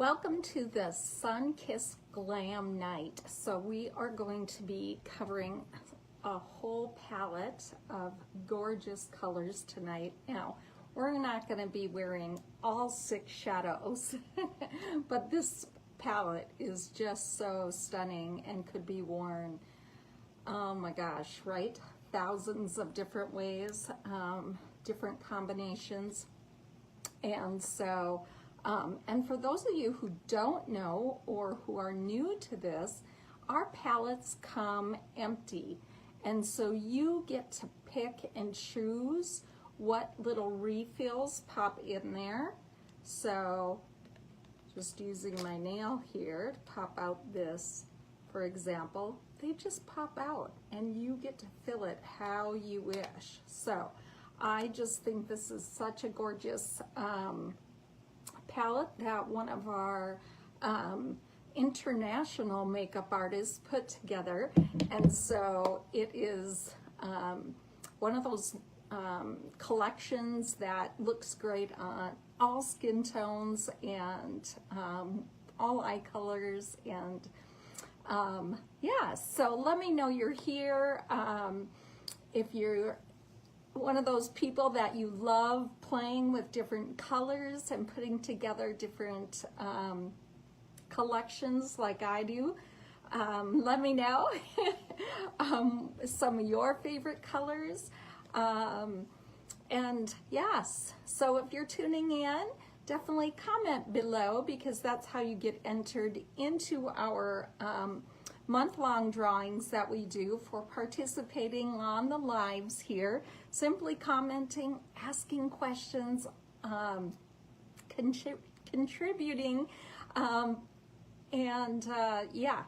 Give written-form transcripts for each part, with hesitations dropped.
Welcome to the Sun-Kissed Glam night. So we are going to be covering a whole palette of gorgeous colors tonight. Now, we're not going to be wearing all 6 shadows, but this palette is just so stunning and could be worn, oh my gosh, right? Thousands of different ways, different combinations. And so, and for those of you who don't know or who are new to this, our palettes come empty. And so you get to pick and choose what little refills pop in there. So just using my nail here to pop out this, for example, they just pop out and you get to fill it how you wish. So I just think this is such a gorgeous palette that one of our international makeup artists put together, and so it is one of those collections that looks great on all skin tones and all eye colors. And yeah, so let me know you're here. If you're one of those people that you love playing with different colors and putting together different collections like I do, let me know some of your favorite colors. And yes, so if you're tuning in, definitely comment below, because that's how you get entered into our month-long drawings that we do for participating on the lives here. Simply commenting, asking questions, contributing, yeah,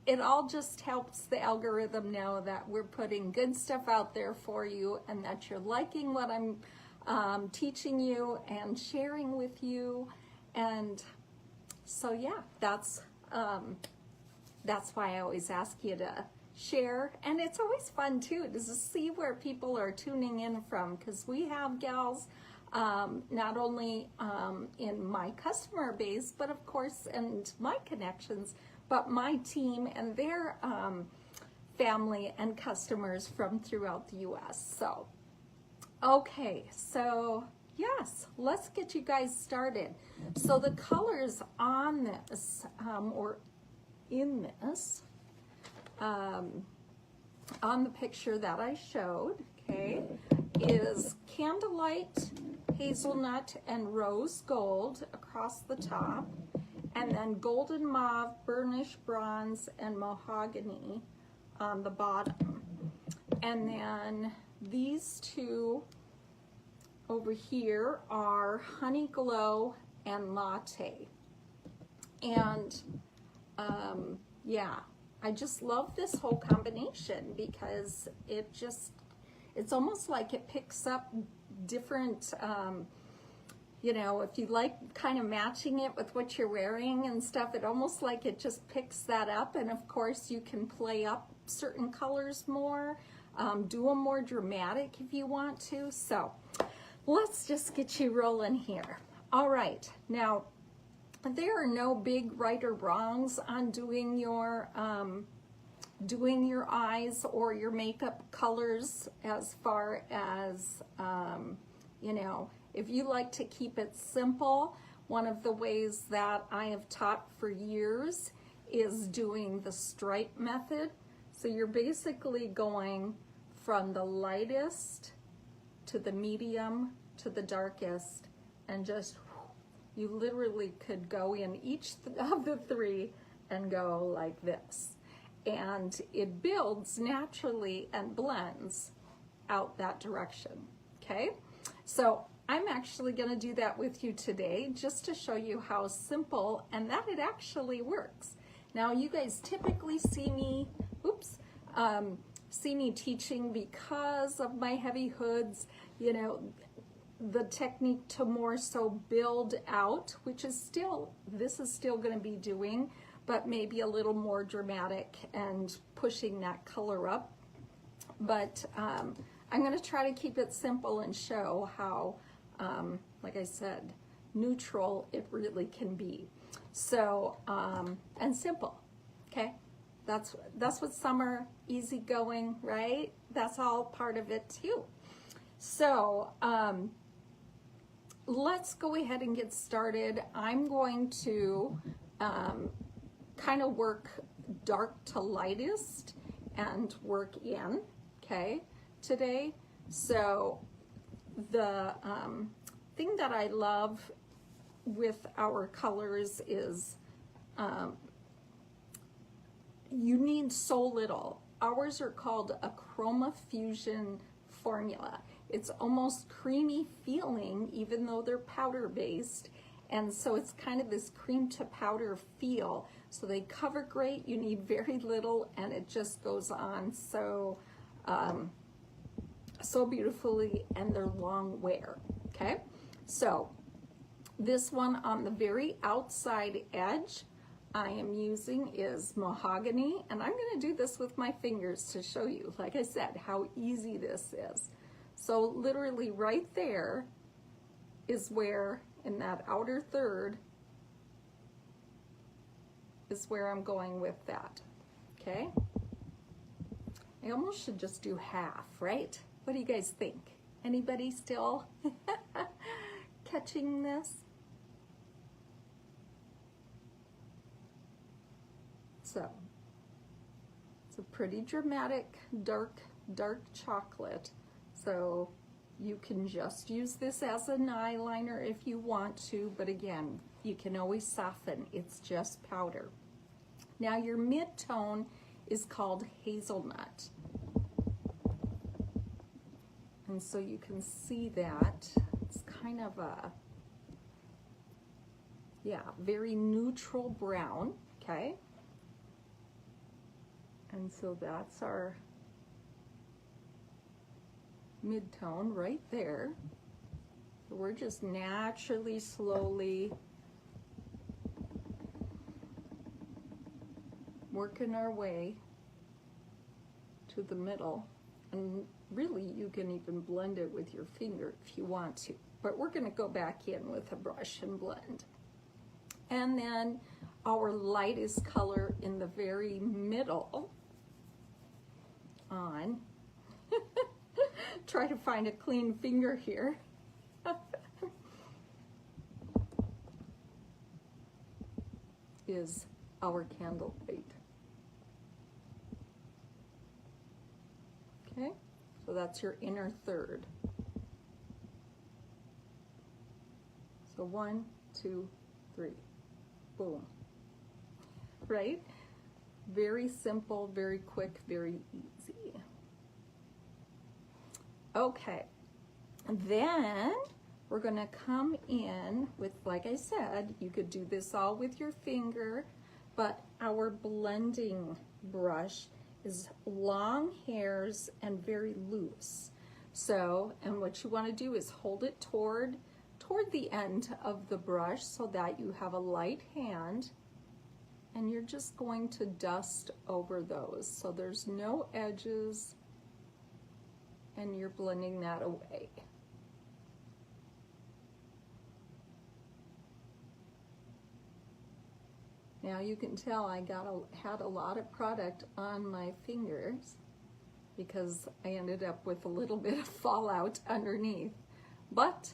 it all just helps the algorithm know that we're putting good stuff out there for you and that you're liking what I'm teaching you and sharing with you. And so yeah, that's why I always ask you to share. And it's always fun too to see where people are tuning in from, because we have gals not only in my customer base, but of course, and my connections, but my team and their family and customers from throughout the US. So, okay, so yes, let's get you guys started. So the colors on this, or in this, on the picture that I showed, okay, is Candlelight, Hazelnut, and Rose Gold across the top, and then Golden Mauve, Burnished Bronze, and Mahogany on the bottom. And then these two over here are Honey Glow and Latte. And yeah, I just love this whole combination because it's almost like it picks up different, you know, if you like kind of matching it with what you're wearing and stuff, it almost like it just picks that up. And of course you can play up certain colors more, do them more dramatic if you want to. So let's just get you rolling here. All right, now, there are no big right or wrongs on doing your eyes or your makeup colors, as far as, you know, if you like to keep it simple. One of the ways that I have taught for years is doing the stripe method. So you're basically going from the lightest to the medium to the darkest, and just you literally could go in each of the 3 and go like this. And it builds naturally and blends out that direction, okay? So I'm actually gonna do that with you today, just to show you how simple and that it actually works. Now you guys typically see me, see me teaching because of my heavy hoods, you know, the technique to more so build out, which is still, this is still going to be doing, but maybe a little more dramatic and pushing that color up. But I'm going to try to keep it simple and show how, like I said, neutral it really can be. So, and simple, okay? That's what summer, easygoing, right? That's all part of it too. So, let's go ahead and get started. I'm going to kind of work dark to lightest and work in, okay, today. So the thing that I love with our colors is you need so little. Ours are called a Chroma Fusion formula. It's almost creamy feeling even though they're powder based, and so it's kind of this cream to powder feel. So they cover great, you need very little, and it just goes on so so beautifully, and they're long wear, okay? So this one on the very outside edge I am using is mahogany, and I'm going to do this with my fingers to show you, like I said, how easy this is. So literally right there is where, in that outer third, is where I'm going with that, okay? I almost should just do half, right? What do you guys think? Anybody still catching this? So, it's a pretty dramatic dark chocolate. So you can just use this as an eyeliner if you want to, but again, you can always soften. It's just powder. Now your mid-tone is called hazelnut. And so you can see that it's kind of a, yeah, very neutral brown, okay? And so that's our mid-tone right there. So we're just naturally, slowly working our way to the middle. And really, you can even blend it with your finger if you want to. But we're going to go back in with a brush and blend. And then our lightest color in the very middle on. Try to find a clean finger here. Is our candle light. Okay, so that's your inner third. So 1, 2, 3, boom. Right? Very simple, very quick, very easy. Okay, then we're gonna come in with, like I said, you could do this all with your finger, but our blending brush is long hairs and very loose. So, and what you want to do is hold it toward the end of the brush so that you have a light hand, and you're just going to dust over those. So there's no edges, and you're blending that away. Now you can tell I had a lot of product on my fingers because I ended up with a little bit of fallout underneath. But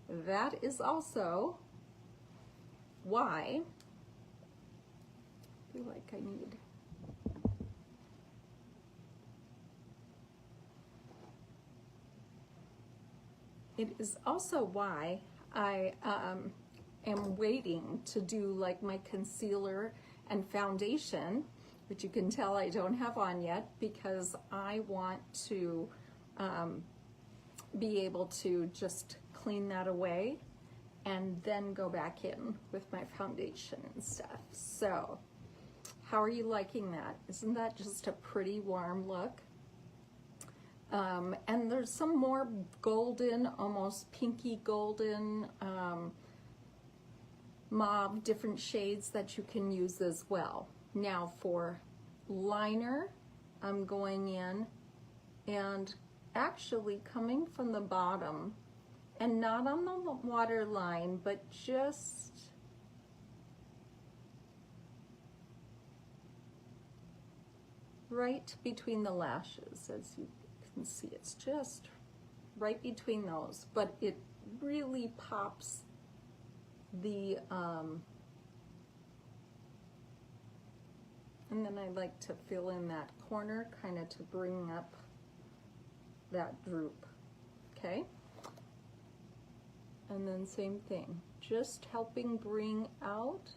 that is also why I feel like I need it is also why I am waiting to do like my concealer and foundation, which you can tell I don't have on yet because I want to be able to just clean that away and then go back in with my foundation and stuff. So how are you liking that? Isn't that just a pretty warm look? And there's some more golden, almost pinky golden, mauve, different shades that you can use as well. Now for liner, I'm going in and actually coming from the bottom and not on the waterline, but just right between the lashes. As you can see, it's just right between those, but it really pops the, and then I like to fill in that corner kind of to bring up that droop, okay? And then same thing, just helping bring out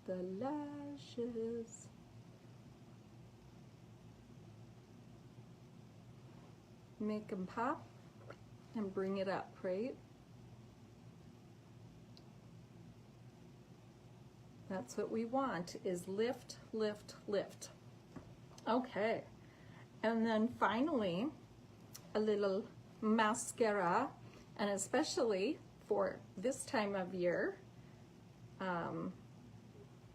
the lashes. Make them pop and bring it up, right? That's what we want, is lift, lift, lift. Okay, and then finally, a little mascara, and especially for this time of year,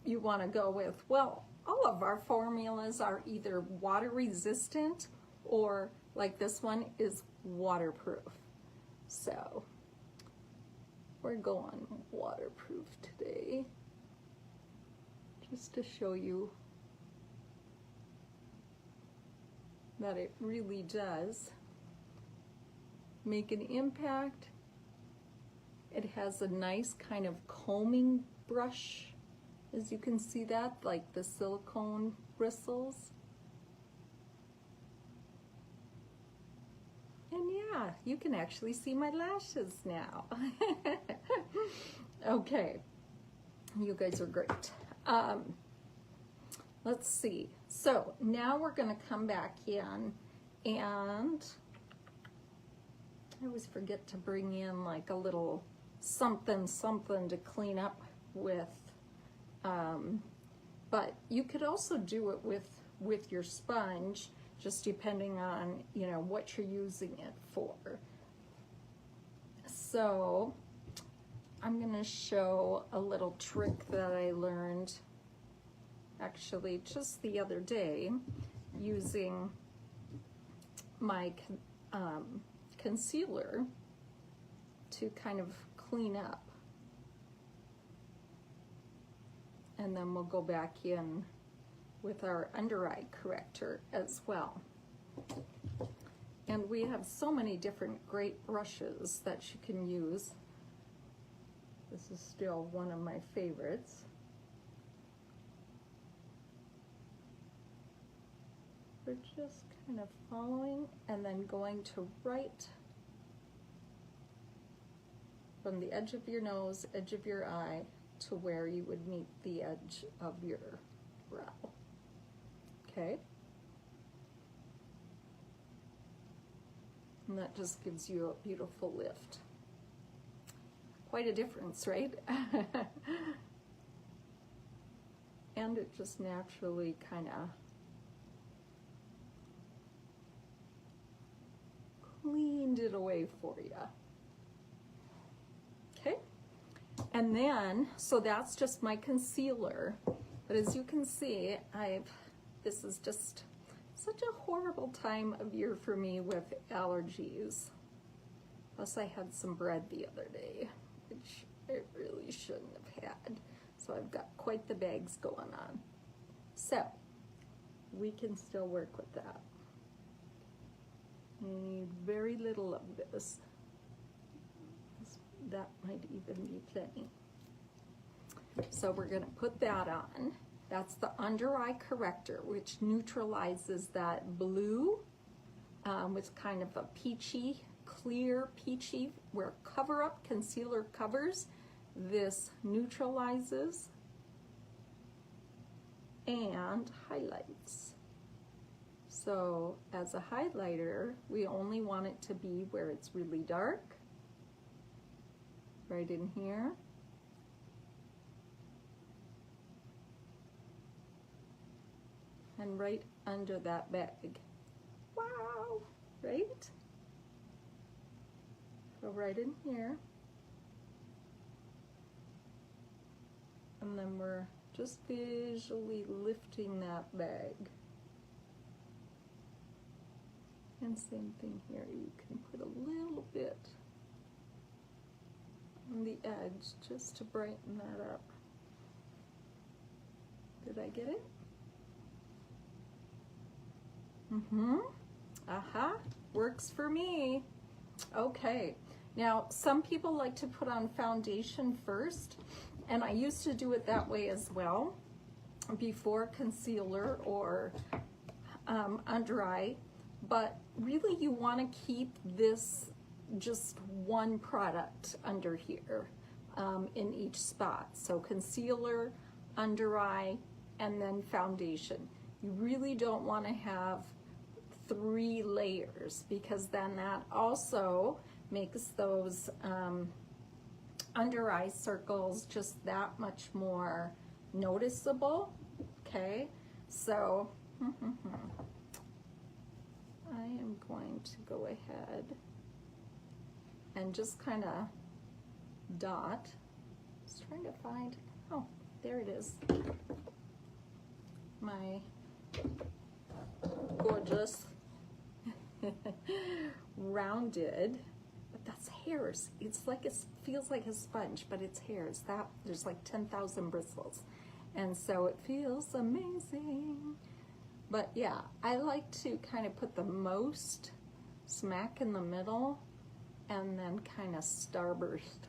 you want to go with, well, all of our formulas are either water resistant or, like this one, is waterproof. So we're going waterproof today, just to show you that it really does make an impact. It has a nice kind of combing brush, as you can see that, like the silicone bristles. And yeah, you can actually see my lashes now. Okay, you guys are great. Let's see. So now we're going to come back in, and I always forget to bring in like a little something to clean up with. But you could also do it with your sponge, just depending on, you know, what you're using it for. So I'm going to show a little trick that I learned actually just the other day using my concealer to kind of clean up. And then we'll go back in with our under eye corrector as well. And we have so many different great brushes that you can use. This is still one of my favorites. We're just kind of following and then going to right from the edge of your nose, edge of your eye, to where you would meet the edge of your brow. Okay? And that just gives you a beautiful lift. Quite a difference, right? And it just naturally kind of cleaned it away for you. Okay? And then, so that's just my concealer. But as you can see, this is just such a horrible time of year for me with allergies. Plus I had some bread the other day, which I really shouldn't have had. So I've got quite the bags going on. So we can still work with that. You need very little of this. That might even be plenty. So we're going to put that on. That's the under eye corrector, which neutralizes that blue with kind of a peachy, clear peachy, where cover up concealer covers. This neutralizes and highlights. So as a highlighter, we only want it to be where it's really dark, right in here. And right under that bag. Wow, right? So right in here. And then we're just visually lifting that bag. And same thing here, you can put a little bit on the edge just to brighten that up. Did I get it? Aha, works for me. Okay, now some people like to put on foundation first, and I used to do it that way as well, before concealer or under eye, but really you want to keep this just one product under here in each spot. So concealer, under eye, and then foundation. You really don't want to have 3 layers, because then that also makes those under eye circles just that much more noticeable. Okay, so I am going to go ahead and just kind of dot. Just trying to find, oh, there it is. My gorgeous rounded, but that's hairs. It's like, it feels like a sponge, but it's hairs. That there's like 10,000 bristles, and so it feels amazing. But yeah, I like to kind of put the most smack in the middle, and then kind of starburst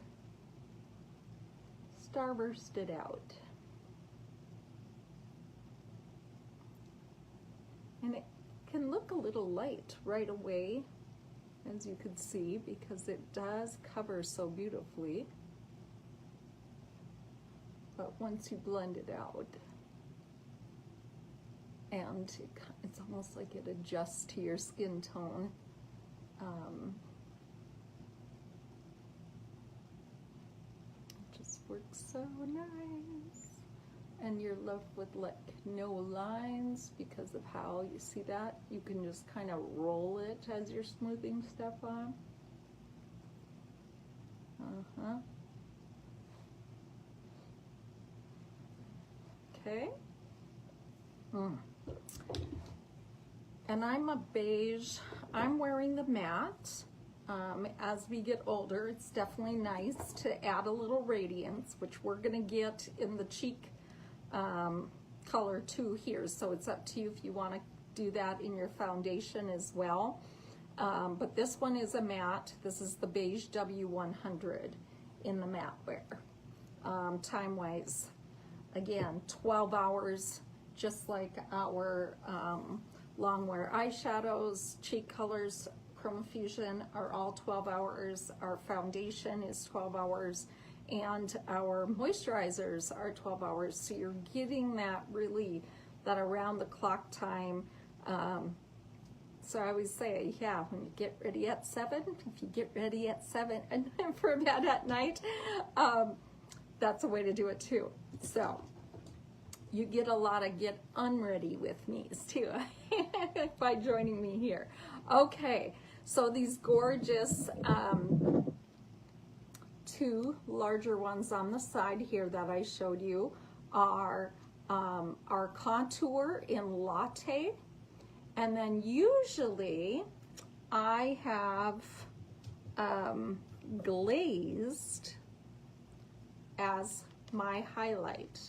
it out. And it can look a little light right away, as you could see, because it does cover so beautifully. But once you blend it out, and it's almost like it adjusts to your skin tone. It just works so nice. And you're left with like no lines because of how, you see that? You can just kind of roll it as you're smoothing stuff on. Okay. And I'm a beige. I'm wearing the matte. As we get older, it's definitely nice to add a little radiance, which we're gonna get in the cheek color too here. So it's up to you if you wanna do that in your foundation as well. But this one is a matte. This is the beige W100 in the matte wear. Time-wise, again, 12 hours, just like our long wear eyeshadows, cheek colors, Chroma Fusion are all 12 hours. Our foundation is 12 hours, and our moisturizers are 12 hours. So you're getting that really, that around the clock time. So I always say, yeah, when you get ready at 7, if you get ready at 7 and for bed at night, that's a way to do it too. So you get a lot of get unready with me's too by joining me here. Okay, so these gorgeous 2 larger ones on the side here that I showed you are our contour in latte, and then usually I have glazed as my highlight,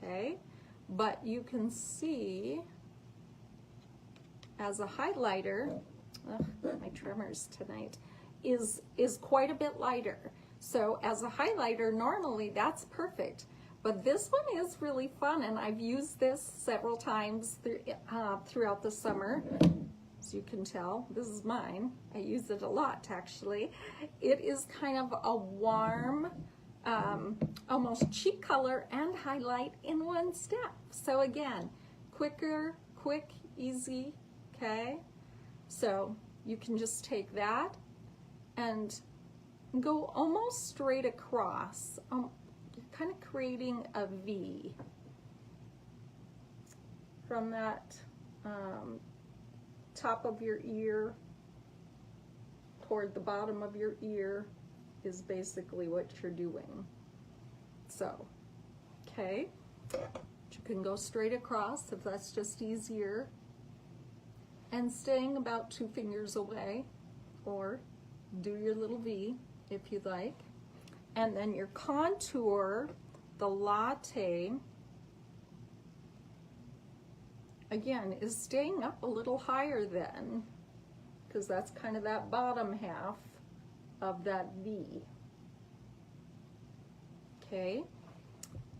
okay? But you can see as a highlighter, my tremors tonight, is quite a bit lighter. So as a highlighter, normally that's perfect. But this one is really fun, and I've used this several times throughout the summer. As you can tell, this is mine. I use it a lot, actually. It is kind of a warm, almost cheek color and highlight in one step. So again, quick, easy, okay? So you can just take that and go almost straight across, kind of creating a V from that top of your ear toward the bottom of your ear is basically what you're doing. So, okay, you can go straight across if that's just easier. and staying about 2 fingers away, or do your little V if you like. And then your contour, the latte, again, is staying up a little higher then, because that's kind of that bottom half of that V. Okay,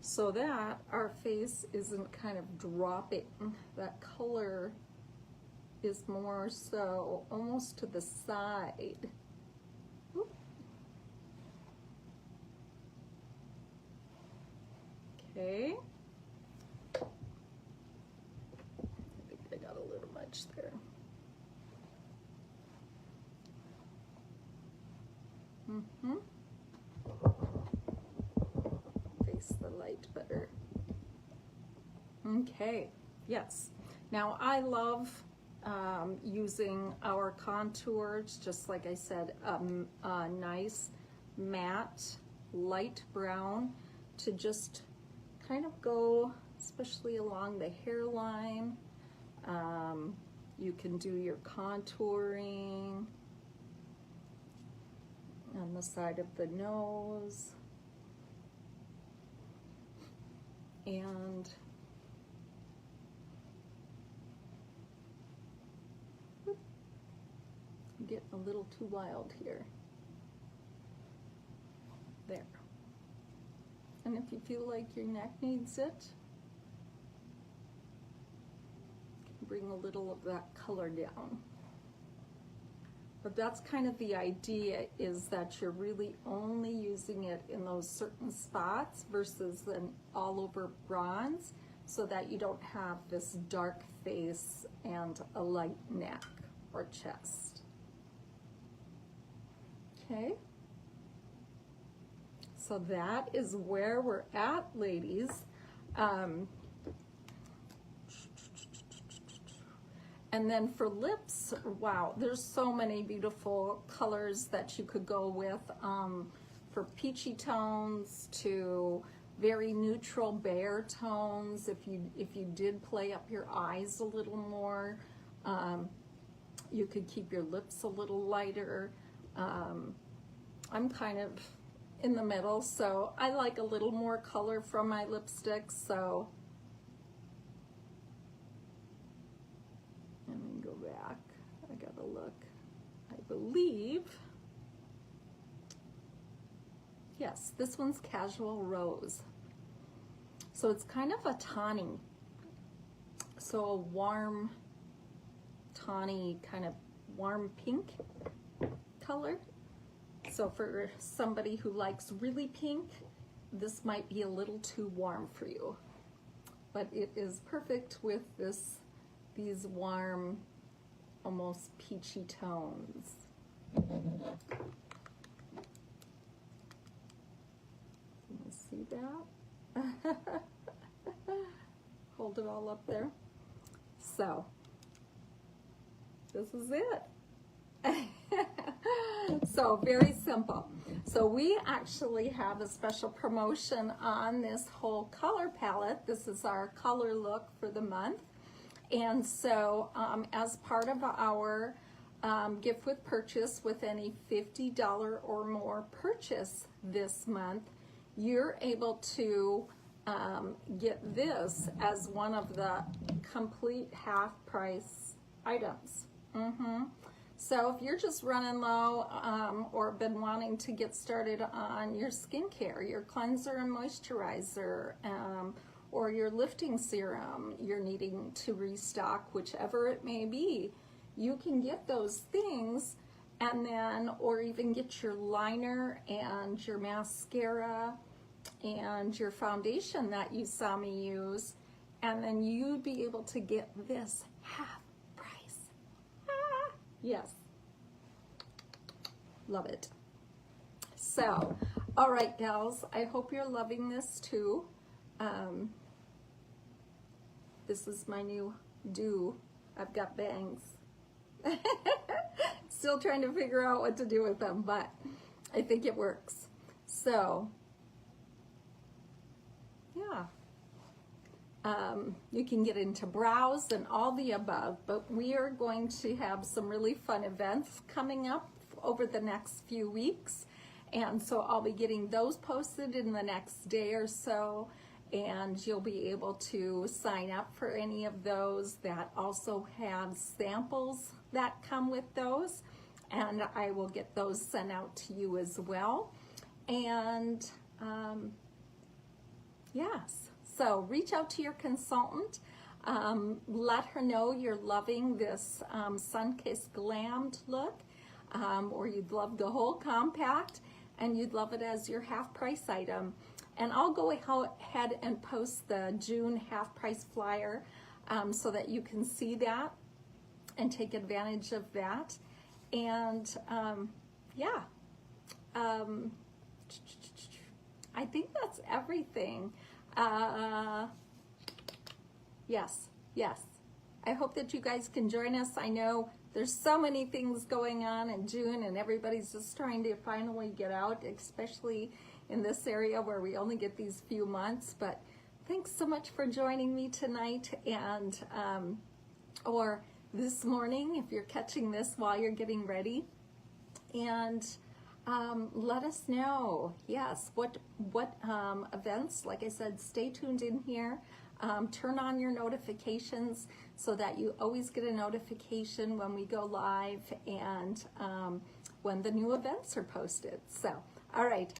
so that our face isn't kind of dropping. That color is more so almost to the side. Oop. Okay. I think I got a little much there. Face the light better. Okay, yes. Now I love using our contours, just like I said, a nice matte light brown to just kind of go, especially along the hairline. You can do your contouring on the side of the nose, and I'm getting a little too wild here. There. And if you feel like your neck needs it, bring a little of that color down. But that's kind of the idea, is that you're really only using it in those certain spots versus an all over bronze, so that you don't have this dark face and a light neck or chest. Okay, so that is where we're at, ladies. And then for lips, wow, there's so many beautiful colors that you could go with, for peachy tones to very neutral bare tones. If you did play up your eyes a little more, you could keep your lips a little lighter. I'm kind of in the middle, so I like a little more color from my lipsticks, so let me go back. I gotta look. I believe, yes, this one's Casual Rose. So it's kind of a tawny, so a warm, tawny, kind of warm pink color. So for somebody who likes really pink, this might be a little too warm for you. But it is perfect with these warm, almost peachy tones. Can you see that? Hold it all up there. So, this is it. So very simple. So we actually have a special promotion on this whole color palette. This is our color look for the month. And so as part of our gift with purchase with any $50 or more purchase this month, you're able to get this as one of the complete half price items. So if you're just running low or been wanting to get started on your skincare, your cleanser and moisturizer, or your lifting serum you're needing to restock, whichever it may be, you can get those things, and then, or even get your liner and your mascara and your foundation that you saw me use, and then you'd be able to get this half price. Ah, yes, love it. So, all right, gals, I hope you're loving this too. This is my new do. I've got bangs. Still trying to figure out what to do with them, but I think it works. So, yeah. You can get into brows and all the above, but we are going to have some really fun events coming up over the next few weeks. And so I'll be getting those posted in the next day or so, and you'll be able to sign up for any of those that also have samples that come with those, and I will get those sent out to you as well. And yes, so reach out to your consultant. Let her know you're loving this Sun-Kissed Glam Look, or you'd love the whole compact, and you'd love it as your half price item. And I'll go ahead and post the June half price flyer so that you can see that and take advantage of that. And yeah, I think that's everything. Yes. I hope that you guys can join us. I know there's so many things going on in June, and everybody's just trying to finally get out, especially in this area where we only get these few months. But thanks so much for joining me tonight, and or this morning if you're catching this while you're getting ready. And let us know, yes, what events. Like I said, stay tuned in here. Turn on your notifications so that you always get a notification when we go live and when the new events are posted. So, all right.